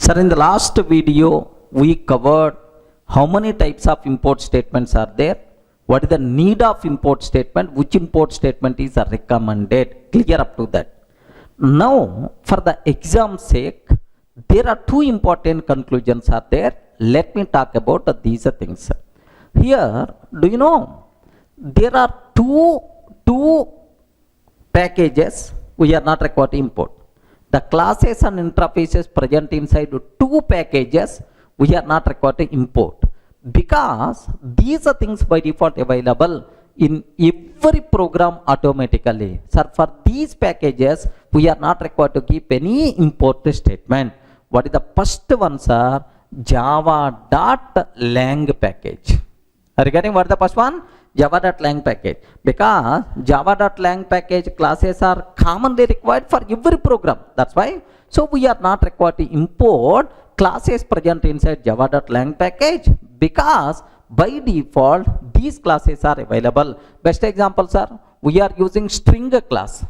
Sir, in the last video, we covered how many types of import statements are there, what is the need of import statement, which import statement is recommended, clear up to that. Now, for the exam's sake, there are two important conclusions are there. Let me talk about these things. Here, do you know, there are two packages we are not required to import. The classes and interfaces present inside two packages we are not required to import, because these are things by default available in every program automatically. So for these packages we are not required to keep any import statement. What is the first one, sir? Java.lang package. Are you getting what is the first one? Java.lang package. Because Java.lang package classes are commonly required for every program. That's why. So we are not required to import classes present inside Java.lang package, because by default these classes are available. Best example, sir, we are using string class.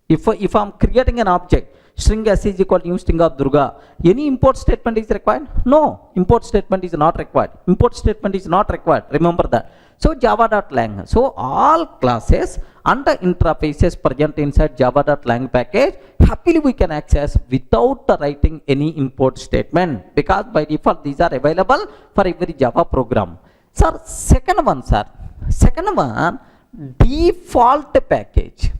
If I'm creating an object, string s is equal to new string of Durga, any import statement is required? No, import statement is not required. Import statement is not required. Remember that. So Java.lang. So all classes and the interfaces present inside Java.lang package, happily we can access without writing any import statement, because by default these are available for every Java program. Sir, second one, default package.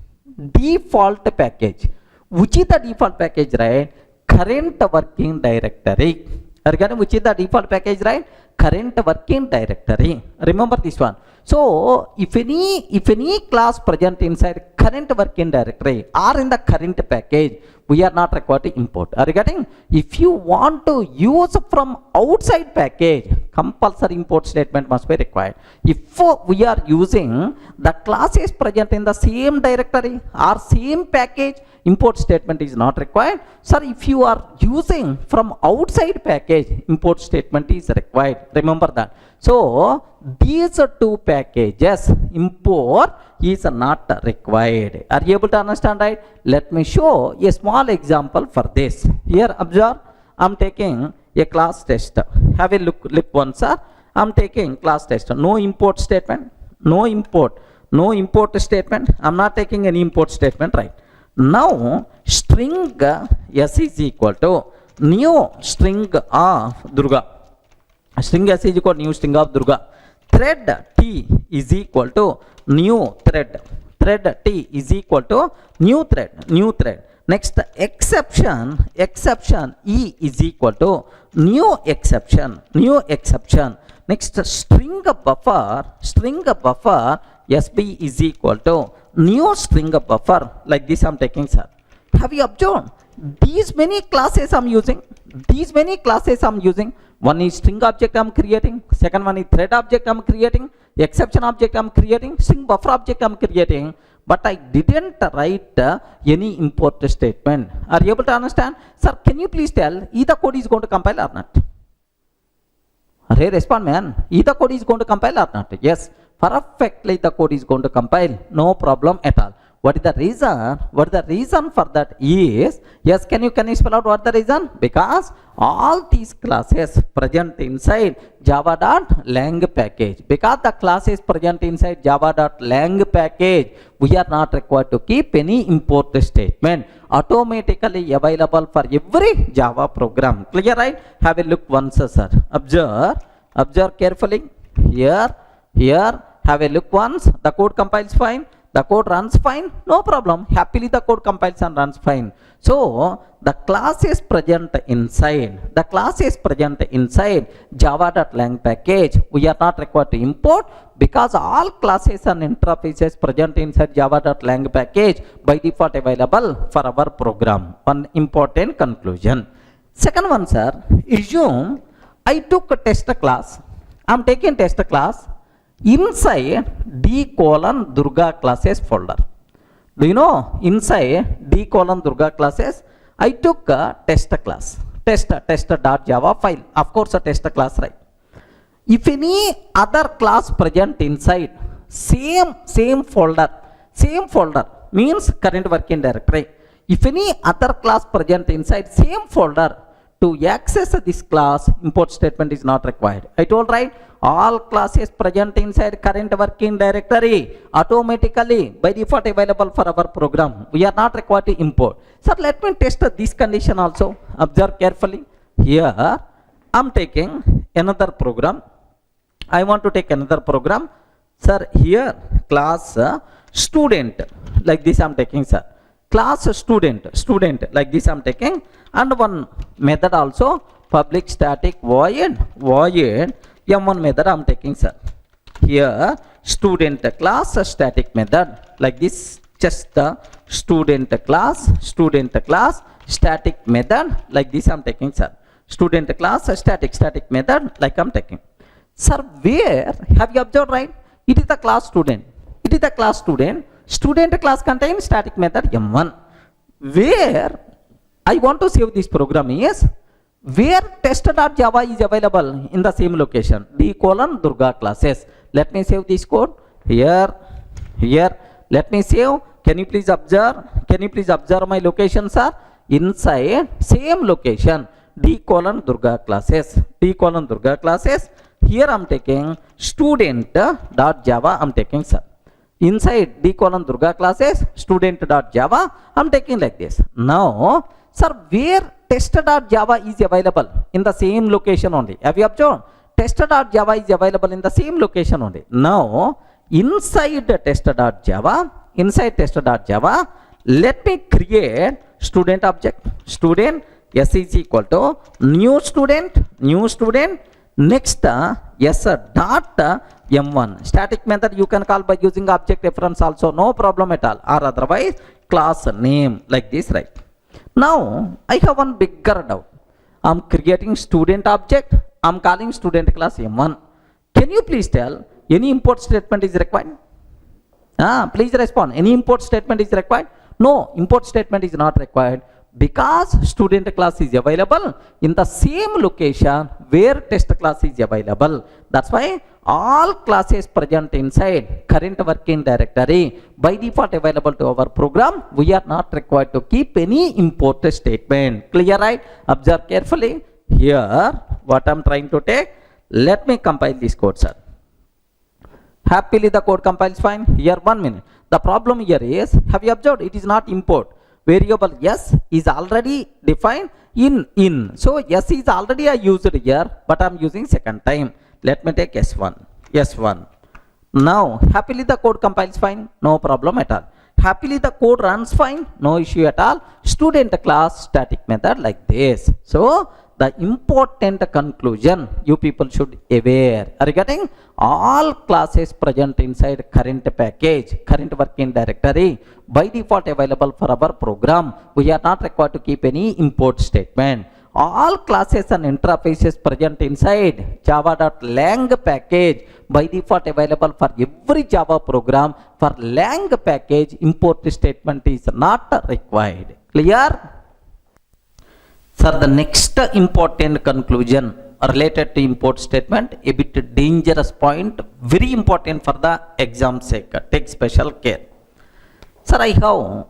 Default package. Which is the default package, right? Current working directory. Again, which is the default package, right? Current working directory. Remember this one. So if any class present inside current working directory or in the current package, we are not required to import. Are you getting? If you want to use from outside package, compulsory import statement must be required. If we are using the classes present in the same directory or same package, import statement is not required. Sir, if you are using from outside package, import statement is required. Remember that. So these two packages, import is not required. Are you able to understand, right? Let me show a small example for this. Here, observe, I'm taking a class test. Have a look once, sir. I'm taking class test. No import statement. No import statement. I'm not taking any import statement, right? Now string s is equal to new string of Durga. String s is equal to new string of Durga. Thread t is equal to new thread. Thread t is equal to new thread. Next exception e is equal to new exception. Next string buffer sb is equal to new string buffer. Like this I'm taking, sir. Have you observed? These many classes I'm using. One is string object I'm creating. Second one is thread object I'm creating. Exception object I'm creating. String buffer object I'm creating. But I didn't write any import statement. Are you able to understand? Sir, can you please tell either code is going to compile or not? Hey, respond, man. Either code is going to compile or not? Yes. Perfectly the code is going to compile, no problem at all. What is the reason? For that is, yes, can you spell out what the reason? Because all these classes present inside java.lang package. Because the classes present inside java.lang package, we are not required to keep any import statement. Automatically available for every Java program. Clear, right? Have a look once, sir. Observe carefully. Here. Have a look once. The code compiles fine. The code runs fine. No problem. Happily the code compiles and runs fine. So the class is present inside java.lang package. We are not required to import, because all classes and interfaces present inside java.lang package by default available for our program. One important conclusion. Second one, sir. Assume I took a test class. I'm taking test class inside d:\Durga classes folder. Do you know, inside d:\Durga classes, I took a test class, test.java file. Of course, a test class, right? If any other class present inside same folder means current working directory. If any other class present inside same folder, to access this class, import statement is not required. I told right, all classes present inside current working directory automatically by default available for our program. We are not required to import. Sir, let me test this condition also. Observe carefully. Here I'm taking another program. I want to take another program. Sir, here class student, like this I'm taking, sir. Class student like this I'm taking, and one method also, public static void m1 method I'm taking, sir. Here student class static method like this, just the student class static method like this I'm taking, sir. Student class static method like I'm taking. Sir, where have you observed right? It is the class student. It is the class student. Student class contains static method m1. Where I want to save this program is where test.java is available in the same location, d:\Durga classes. Let me save this code here. Let me save. Can you please observe my location, sir? Inside same location, d:\Durga classes. Here I'm taking student.java I'm taking, sir. Inside d:\Durga classes student.java I'm taking like this. Now, sir, where test.java is available in the same location only. Have you observed? Test.java is available in the same location only. Now, inside test.java, let me create student object. Student s is equal to new student. Next s dot m1 static method you can call by using object reference also, no problem at all, or otherwise class name like this, right? Now I have one bigger doubt. I'm creating student object, I'm calling student class m1. Can you please tell any import statement is required? Please respond. Any import statement is required? No, import statement is not required, because student class is available in the same location where test class is available. That's why all classes present inside current working directory by default available to our program. We are not required to keep any import statement. Clear, right? Observe carefully. Here what I'm trying to take, let me compile this code, sir. Happily the code compiles fine. Here 1 minute. The problem here is, have you observed it is not import? Variable s is already defined in. So s is already I used here, but I'm using second time. Let me take s1. Now happily the code compiles fine, no problem at all. Happily the code runs fine, no issue at all. Student class static method like this. So the important conclusion you people should aware regarding all classes present inside current package, current working directory by default available for our program. We are not required to keep any import statement. All classes and interfaces present inside java.lang package by default available for every Java program. For lang package, import statement is not required. Clear? Sir, the next important conclusion related to import statement, a bit dangerous point, very important for the exam sake. Take special care. Sir, I have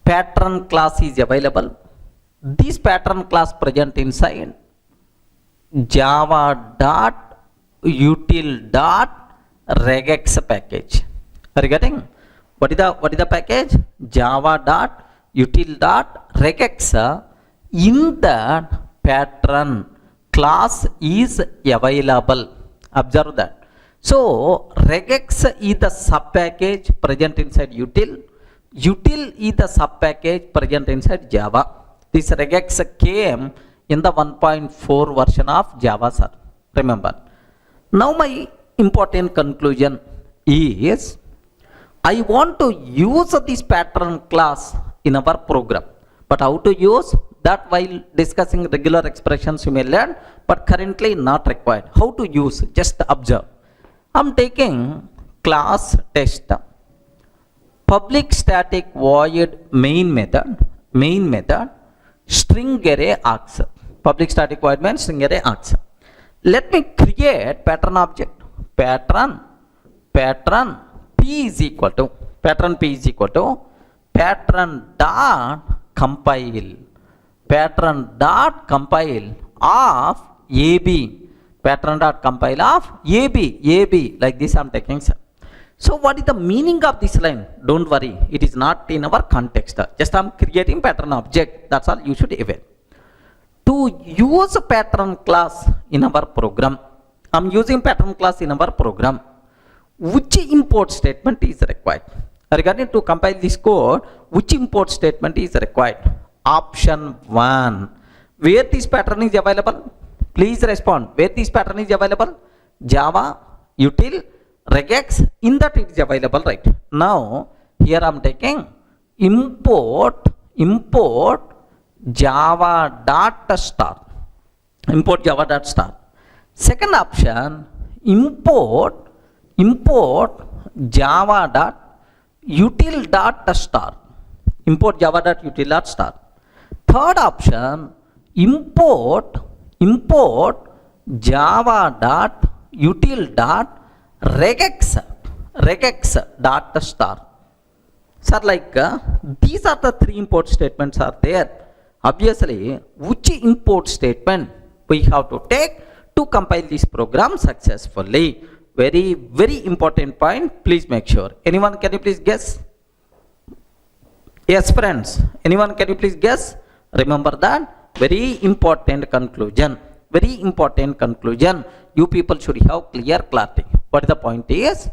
pattern class is available. This pattern class present inside java.util.regex package. Are you getting? What is the package? java.util.regex. In that pattern class is available. Observe that. So regex is the sub package present inside util. Util is the sub package present inside Java. This regex came in the 1.4 version of Java, sir. Remember. Now my important conclusion is, I want to use this pattern class in our program. But how to use that, while discussing regular expressions you may learn, but currently not required. How to use? Just observe. I'm taking class test, public static void main method, string array args. Public static void means string array args. Let me create pattern object. Pattern p is equal to pattern dot compile. pattern dot compile of AB, pattern dot compile of AB, like this I'm taking, sir. So what is the meaning of this line? Don't worry, it is not in our context. Just I'm creating pattern object, that's all you should aware. To use a pattern class in our program, I'm using pattern class in our program. Which import statement is required? Regarding to compile this code, which import statement is required? Option 1. Where this pattern is available? Please respond. Where this pattern is available? Java, util, regex, in that it is available, right? Now, here I am taking import java dot star. Import java dot star. Second option, import java dot util dot star. Import java dot util dot star. Third option, import java dot util dot regex dot star. Sir, like these are the three import statements are there. Obviously, which import statement we have to take to compile this program successfully? Very important point. Please make sure. Anyone, can you please guess? Yes, friends. Anyone, can you please guess? Remember that very important conclusion. Very important conclusion. You people should have clear clarity. What the point is?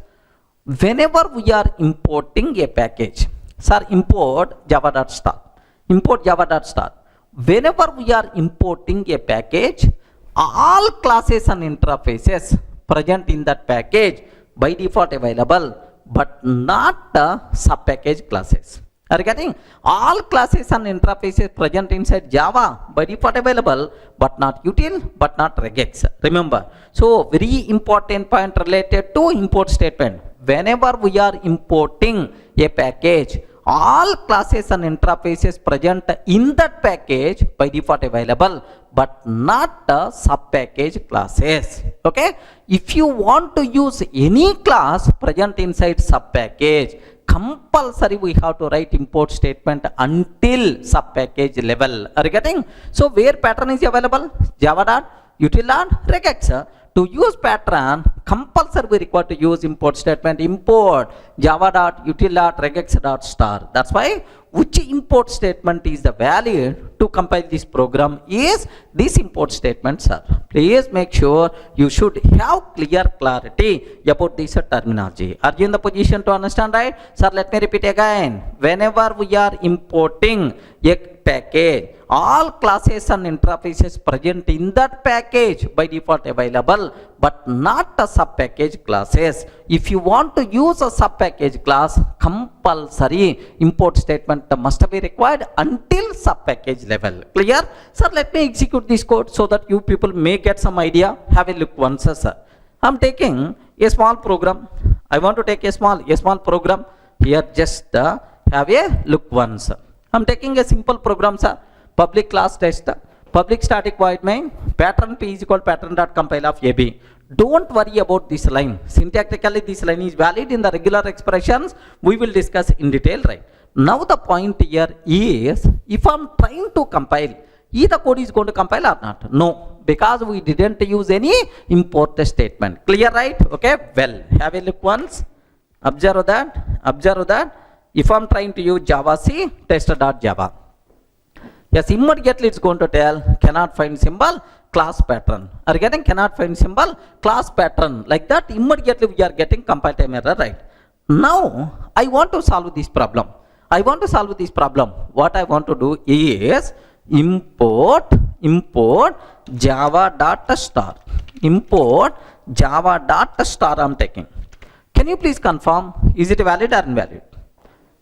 Whenever we are importing a package, sir, import java.star. Import java.star. Whenever we are importing a package, all classes and interfaces present in that package by default available, but not the sub-package classes. Are you getting? All classes and interfaces present inside Java by default available, but not util, but not regex. Remember. So very important point related to import statement. Whenever we are importing a package, all classes and interfaces present in that package by default available, but not the sub-package classes. Okay? If you want to use any class present inside sub-package, compulsory we have to write import statement until sub-package level. Are you getting? So where pattern is available? Java.util.regex. To use pattern, compulsory we require to use import statement import java.util.regex.star. That's why which import statement is the valid to compile this program is this import statement, sir. Please make sure you should have clear clarity about this terminology. Are you in the position to understand, right? Sir, let me repeat again. Whenever we are importing a package, all classes and interfaces present in that package by default available, but not the sub-package classes. If you want to use a sub-package class, compulsory import statement must be required until sub-package level. Clear? Sir, let me execute this code so that you people may get some idea. Have a look once, sir. I'm taking a small program. I want to take a small program. Here just have a look once. I'm taking a simple program, sir. Public class test, public static void main, pattern p is equal pattern dot compile of AB. Don't worry about this line. Syntactically this line is valid. In the regular expressions we will discuss in detail, right? Now the point here is, if I'm trying to compile, either code is going to compile or not? No, because we didn't use any import statement. Clear, right? Okay, well, have a look once. Observe that. If I'm trying to use Java C test.java, yes, immediately it's going to tell cannot find symbol class pattern. Are you getting? Cannot find symbol class pattern. Like that, immediately we are getting compile time error, right? Now I want to solve this problem. What I want to do is import java.star. Import java.star I'm taking. Can you please confirm? Is it valid or invalid?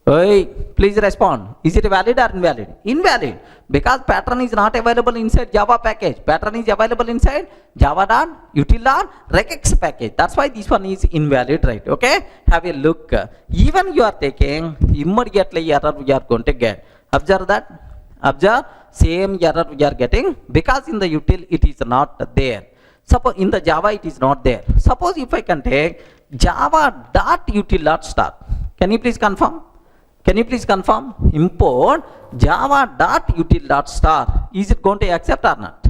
Hey, please respond. Is it valid or invalid? Invalid. Because pattern is not available inside Java package. Pattern is available inside java.util.regex package. That's why this one is invalid, right? Okay? Have a look. Even you are taking, immediately error we are going to get. Observe that. Observe, same error we are getting because in the util it is not there. Suppose in the Java it is not there. Suppose if I can take java.util.star. Can you please confirm? Can you please confirm? Import java.util.star. Is it going to accept or not?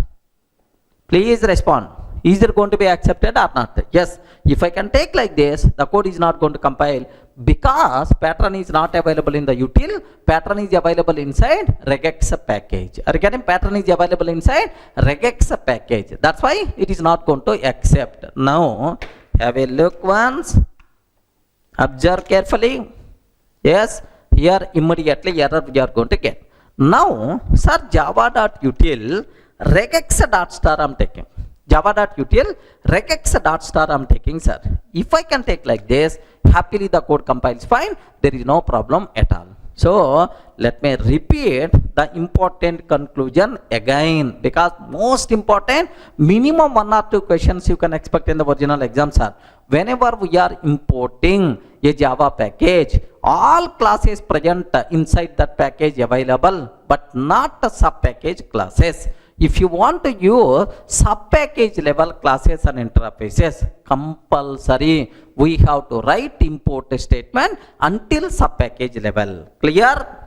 Please respond. Is it going to be accepted or not? Yes. If I can take like this, the code is not going to compile because pattern is not available in the util. Pattern is available inside regex package. Are you getting? Pattern is available inside regex package. That's why it is not going to accept. Now, have a look once. Observe carefully. Yes. Here immediately error we are going to get. Now, sir, java.util regex.star I am taking. Java.util regex.star I am taking, sir. If I can take like this, happily the code compiles fine. There is no problem at all. So let me repeat the important conclusion again, because most important, minimum 1 or 2 questions you can expect in the original exam, sir. Whenever we are importing a Java package, all classes present inside that package available, but not the sub package classes. If you want to use sub-package level classes and interfaces, compulsory we have to write import statement until sub-package level. Clear?